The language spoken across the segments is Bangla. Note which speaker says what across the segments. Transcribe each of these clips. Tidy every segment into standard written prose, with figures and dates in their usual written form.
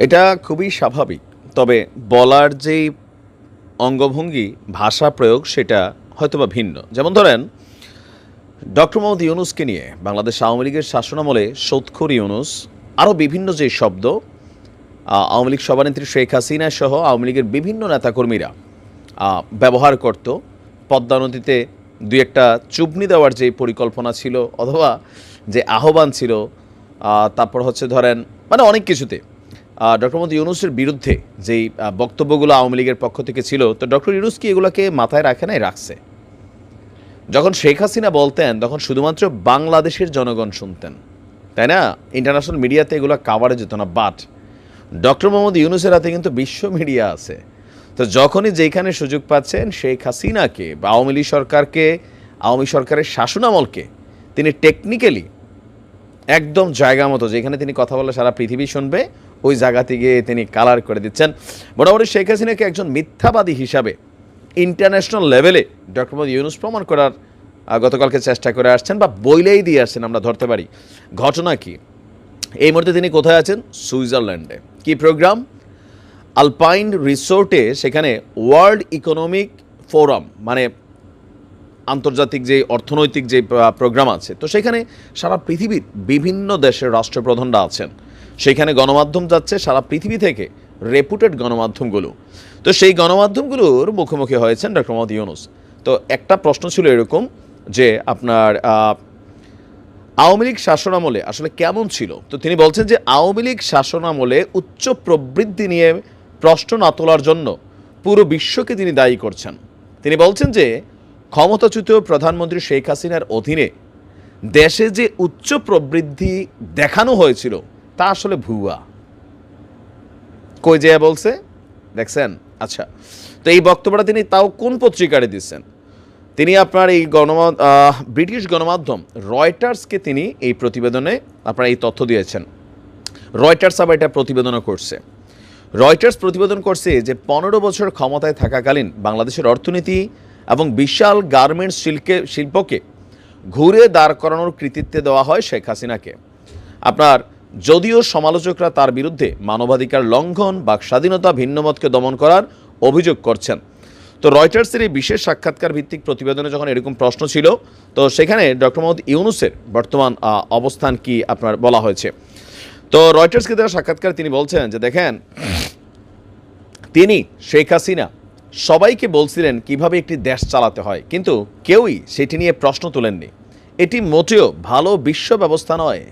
Speaker 1: এটা খুবই স্বাভাবিক। তবে বলার যেই অঙ্গভঙ্গি, ভাষা প্রয়োগ সেটা হয়তোবা ভিন্ন। যেমন ধরেন ডক্টর মোহাম্মদ ইউনূসকে নিয়ে বাংলাদেশ আওয়ামী লীগের শাসনামলে সুদখোর ইউনূস, আরও বিভিন্ন যে শব্দ আওয়ামী লীগ সভানেত্রী শেখ হাসিনা সহ আওয়ামী লীগের বিভিন্ন নেতাকর্মীরা ব্যবহার করত। পদ্মা নদীতে দুই একটা চুবনি দেওয়ার যে পরিকল্পনা ছিল অথবা যে আহ্বান ছিল, তারপর হচ্ছে ধরেন মানে অনেক কিছুতে ডক্টর মোহাম্মদ ইউনূসের বিরুদ্ধে যেই বক্তব্যগুলো আওয়ামী লীগের পক্ষ থেকে ছিল, তো ডক্টর ইউনূস কি এগুলোকে মাথায় রাখে নাই? রাখছে। যখন শেখ হাসিনা বলতেন তখন শুধুমাত্র বাংলাদেশের জনগণ শুনতেন, তাই না? ইন্টারন্যাশনাল মিডিয়াতে এগুলো কাভারে যেত না। বাট ডক্টর মোহাম্মদ ইউনূসের হাতে কিন্তু বিশ্ব মিডিয়া আছে। তো যখনই যেখানে সুযোগ পাচ্ছেন শেখ হাসিনাকে বা আওয়ামী লীগ সরকারকে, আওয়ামী সরকারের শাসনামলকে তিনি টেকনিক্যালি একদম জায়গা মতো যেখানে তিনি কথা বলে সারা পৃথিবী শুনবে, ওই জায়গা থেকে তিনি কালার করে দিচ্ছেন। মোটামুটি শেখ হাসিনাকে একজন মিথ্যাবাদী হিসাবে ইন্টারন্যাশনাল লেভেলে ডক্টর মোহাম্মদ ইউনূস প্রমাণ করার গতকালকে চেষ্টা করে আসছেন বা বইলেই দিয়ে আসছেন। আমরা ধরতে পারি ঘটনা কি। এই মুহূর্তে তিনি কোথায় আছেন? সুইজারল্যান্ডে। কি প্রোগ্রাম? আলপাইন রিসোর্টে। সেখানে ওয়ার্ল্ড ইকোনমিক ফোরাম, মানে আন্তর্জাতিক যে অর্থনৈতিক যে প্রোগ্রাম আছে, তো সেখানে সারা পৃথিবীর বিভিন্ন দেশের রাষ্ট্রপ্রধানরা আছেন। সেখানে গণমাধ্যম যাচ্ছে সারা পৃথিবী থেকে, রেপুটেড গণমাধ্যমগুলো। তো সেই গণমাধ্যমগুলোর মুখোমুখি হয়েছেন ডক্টর মোহাম্মদ ইউনূস। তো একটা প্রশ্ন ছিল এরকম যে আপনার আওয়ামী লীগ শাসনামলে আসলে কেমন ছিল? তো তিনি বলছেন যে আওয়ামী লীগ শাসনামলে উচ্চ প্রবৃদ্ধি নিয়ে প্রশ্ন না তোলার জন্য পুরো বিশ্বকে তিনি দায়ী করছেন। তিনি বলছেন যে ক্ষমতাচ্যুত প্রধানমন্ত্রী শেখ হাসিনার অধীনে দেশে যে উচ্চ প্রবৃদ্ধি দেখানো হয়েছিল তা আসলে ভুয়া। কই যে বলছে দেখছেন? আচ্ছা, তো এই বক্তব্যটা তিনি তাও কোন পত্রিকারে দিচ্ছেন? তিনি আপনার এই ব্রিটিশ গণমাধ্যম রয়টার্সকে তিনি এই প্রতিবেদনে আপনার এই তথ্য দিয়েছেন। রয়টার্স আবার এটা প্রতিবেদনও করছে। রয়টার্স প্রতিবেদন করছে যে 15 বছর ক্ষমতায় থাকাকালীন বাংলাদেশের অর্থনীতি এবং বিশাল গার্মেন্টস শিল্পকে ঘুরে দাঁড় করানোর কৃতিত্বে দেওয়া হয় শেখ হাসিনাকে। আপনার যদিও সমালোচকরা তার বিরুদ্ধে মানবাধিকার লঙ্ঘন, বাক স্বাধীনতা, ভিন্নমতকে দমন করার অভিযোগ করছেন। তো রয়টার্সের এই বিশেষ সাক্ষাৎকার ভিত্তিক প্রতিবেদনে যখন এরকম প্রশ্ন ছিল, তো সেখানে ডক্টর মোহাম্মদ ইউনূসের বর্তমান অবস্থান কি আপনার বলা হয়েছে। তো রয়টার্সকে দেওয়া সাক্ষাৎকার তিনি বলছেন যে দেখেন, তিনি শেখ হাসিনা সবাইকে বলছিলেন কিভাবে একটি দেশ চালাতে হয়, কিন্তু কেউই সেটি নিয়ে প্রশ্ন তোলেননি। এটি মোটেও ভালো বিশ্ব ব্যবস্থা নয়,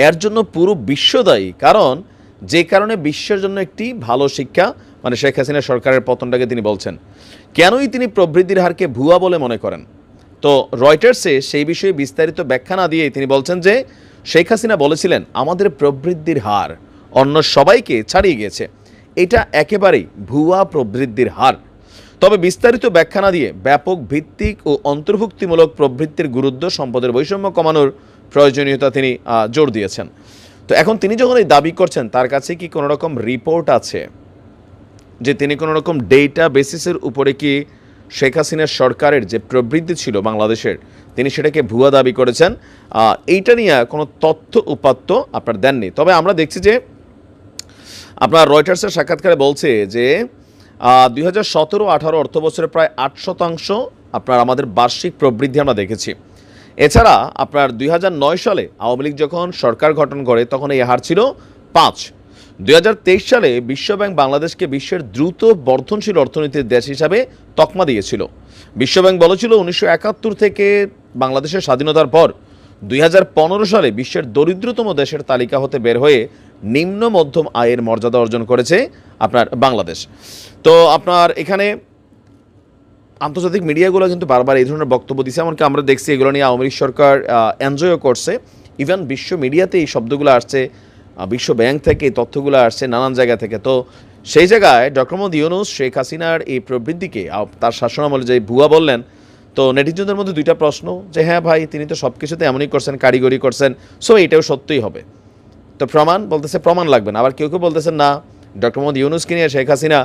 Speaker 1: এর জন্য পুরো বিশ্ব দায়ী। কারণ যে কারণে বিশ্বের জন্য একটি ভালো শিক্ষা, মানে শেখ হাসিনা সরকারের পতনটাকে তিনি বলছেন। কেনই তিনি প্রবৃদ্ধির হারকে ভুয়া বলে মনে করেন? তো রয়টার্সে সেই বিষয়ে বিস্তারিত ব্যাখ্যা না দিয়ে তিনি বলছেন যে শেখ হাসিনা বলেছিলেন আমাদের প্রবৃদ্ধির হার অন্য সবাইকে ছাড়িয়ে গিয়েছে, এটা একেবারেই ভুয়া প্রবৃদ্ধির হার। তবে বিস্তারিত ব্যাখ্যা না দিয়ে ব্যাপক ভিত্তিক ও অন্তর্ভুক্তিমূলক প্রবৃদ্ধির গুরুত্ব, সম্পদের বৈষম্য কমানোর প্রয়োজনীয়তা তিনি জোর দিয়েছেন। তো এখন তিনি যখন এই দাবি করছেন, তার কাছে কি কোনো রকম রিপোর্ট আছে যে তিনি কোনো রকম ডেটা বেসিসের উপরে কি শেখ হাসিনার সরকারের যে প্রবৃদ্ধি ছিল বাংলাদেশের, তিনি সেটাকে ভুয়া দাবি করেছেন? এইটা নিয়ে কোনো তথ্য উপাত্ত আপনার দেননি। তবে আমরা দেখছি যে আপনার রয়টার্সের সাক্ষাৎকারে বলছে যে 2017-18 অর্থ বছরে প্রায় 8% আপনার আমাদের বার্ষিক প্রবৃদ্ধি আমরা দেখেছি। এছাড়া আপনার 2009 সালে আওয়ামী লীগ যখন সরকার গঠন করে তখন এই হার ছিল 5। 2023 সালে বিশ্বব্যাংক বাংলাদেশকে বিশ্বের দ্রুত বর্ধনশীল অর্থনীতির দেশ হিসাবে তকমা দিয়েছিল। বিশ্বব্যাংক বলেছিল 1971 থেকে বাংলাদেশের স্বাধীনতার পর 2015 সালে বিশ্বের দরিদ্রতম দেশের তালিকা হতে বের হয়ে নিম্ন মধ্যম আয়ের মর্যাদা অর্জন করেছে আপনার বাংলাদেশ। তো আপনার এখানে আন্তর্জাতিক মিডিয়াগুলো কিন্তু বারবার এই ধরনের বক্তব্য দিচ্ছে, এমনকি আমরা দেখছি এগুলো নিয়ে আওয়ামী লীগ সরকার এনজয়ও করছে। ইভেন বিশ্ব মিডিয়াতে এই শব্দগুলো আসছে, বিশ্ব ব্যাংক থেকে এই তথ্যগুলো আসছে নানান জায়গা থেকে। তো সেই জায়গায় ডক্টর মোহাম্মদ ইউনূস শেখ হাসিনার এই প্রবৃদ্ধিকে তার শাসনামলে যে ভুয়া বললেন, তো নেটিজনদের মধ্যে দুইটা প্রশ্ন যে হ্যাঁ ভাই, তিনি তো সব কিছুতে এমনই করছেন, কারিগরি করছেন, সো এটাও সত্যই হবে। তো প্রমাণ বলতেছে প্রমাণ লাগবে না। আবার কেউ কেউ বলতেছেন না, ডক্টর মোহাম্মদ ইউনূসকে নিয়ে শেখ হাসিনা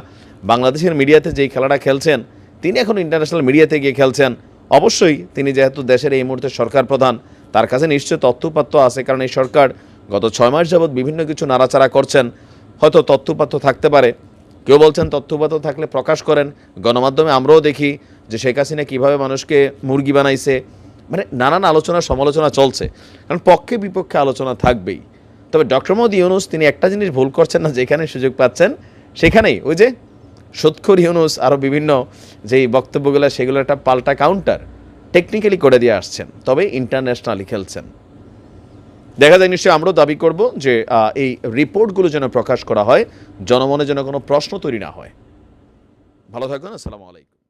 Speaker 1: বাংলাদেশের মিডিয়াতে যেই খেলাটা খেলছেন, তিনি এখন ইন্টারন্যাশনাল মিডিয়াতে গিয়ে খেলছেন। অবশ্যই তিনি যেহেতু দেশের এই মুহূর্তে সরকার প্রধান, তার কাছে নিশ্চয় তথ্যপাত্য আছে, কারণ এই সরকার গত 6 মাস যাবৎ বিভিন্ন কিছু নাড়াচাড়া করছেন। হয়তো তথ্যপাত্র থাকতে পারে, কেউ বলছেন তথ্যপাত্র থাকলে প্রকাশ করেন। গণমাধ্যমে আমরাও দেখি যে শেখ হাসিনা কীভাবে মানুষকে মুরগি বানাইছে, মানে নানান আলোচনা সমালোচনা চলছে, কারণ পক্ষে বিপক্ষে আলোচনা থাকবেই। তবে ডক্টর মোহাম্মদ ইউনূস তিনি একটা জিনিস ভুল করছেন না, যেখানে সুযোগ পাচ্ছেন সেখানেই ওই যে সুৎখোর ইউনূস আরও বিভিন্ন যেই বক্তব্যগুলো সেগুলো একটা পাল্টা কাউন্টার টেকনিক্যালি করে দিয়ে আসছেন, তবে ইন্টারন্যাশনালি খেলছেন। দেখা যায় নিশ্চয়ই আমরাও দাবি করব যে এই রিপোর্টগুলো যেন প্রকাশ করা হয়, জনমনে যেন কোনো প্রশ্ন তৈরি না হয়। ভালো থাকবেন, আসসালামু আলাইকুম।